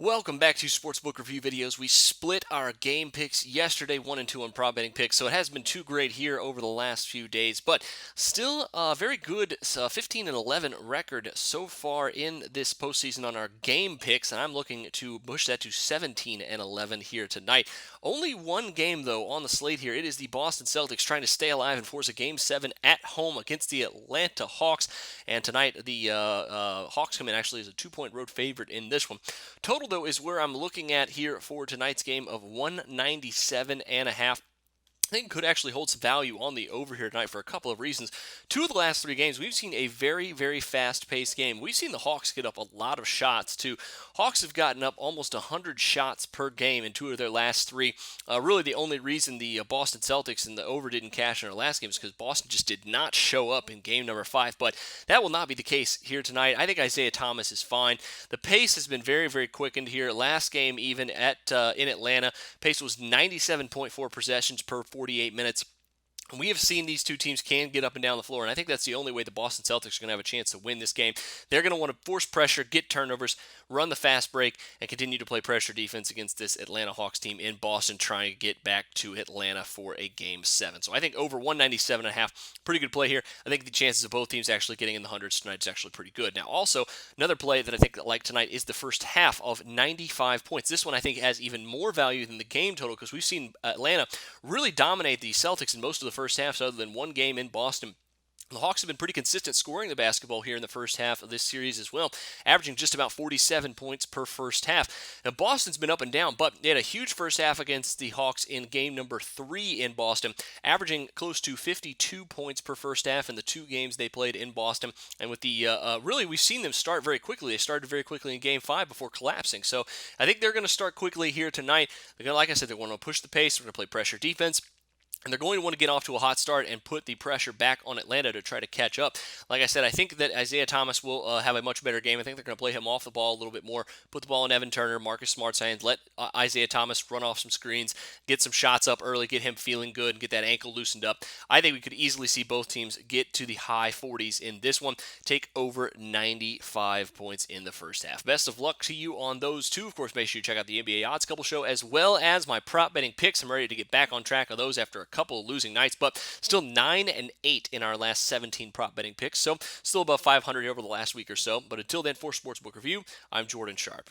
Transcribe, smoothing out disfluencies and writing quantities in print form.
Welcome back to Sportsbook Review Videos. We split our game picks yesterday, 1 and 2 on prop betting picks, so it has been too great here over the last few days, but still a very good 15 and 11 record so far in this postseason on our game picks, and I'm looking to push that to 17 and 11 here tonight. Only one game, though, on the slate here. It is the Boston Celtics trying to stay alive and force a Game 7 at home against the Atlanta Hawks, and tonight the Hawks come in actually as a 2-point road favorite in this one. Total, though, is where I'm looking at here for tonight's game of 197.5. I think could actually hold some value on the over here tonight for a couple of reasons. Two of the last three games, we've seen a very, very fast-paced game. We've seen the Hawks get up a lot of shots, too. Hawks have gotten up almost 100 shots per game in two of their last three. Really, the only reason the Boston Celtics and the over didn't cash in their last game is because Boston just did not show up in game number 5, but that will not be the case here tonight. I think Isaiah Thomas is fine. The pace has been very, very quickened here. Last game, even in Atlanta, pace was 97.4 possessions per 48 minutes. We have seen these two teams can get up and down the floor, and I think that's the only way the Boston Celtics are going to have a chance to win this game. They're going to want to force pressure, get turnovers, run the fast break, and continue to play pressure defense against this Atlanta Hawks team in Boston, trying to get back to Atlanta for a Game 7. So I think over 197.5, pretty good play here. I think the chances of both teams actually getting in the hundreds tonight is actually pretty good. Now, also, another play that I think like tonight is the first half of 95 points. This one I think has even more value than the game total because we've seen Atlanta really dominate the Celtics in most of the first halves other than one game in Boston. The Hawks have been pretty consistent scoring the basketball here in the first half of this series as well, averaging just about 47 points per first half. Now, Boston's been up and down, but they had a huge first half against the Hawks in game number 3 in Boston, averaging close to 52 points per first half in the two games they played in Boston. And with the, really, we've seen them start very quickly. They started very quickly in game 5 before collapsing. So I think they're going to start quickly here tonight. They're going to, like I said, they're going to push the pace. They're going to play pressure defense. And they're going to want to get off to a hot start and put the pressure back on Atlanta to try to catch up. Like I said, I think that Isaiah Thomas will have a much better game. I think they're going to play him off the ball a little bit more, put the ball in Evan Turner, Marcus Smart's hands, let Isaiah Thomas run off some screens, get some shots up early, get him feeling good, and get that ankle loosened up. I think we could easily see both teams get to the high 40s in this one, take over 95 points in the first half. Best of luck to you on those two. Of course, make sure you check out the NBA Odds Couple Show as well as my prop betting picks. I'm ready to get back on track of those after a couple of losing nights, but still 9 and 8 in our last 17 prop betting picks, so still about 500 over the last week or so. But until then, for Sportsbook Review, I'm Jordan Sharp.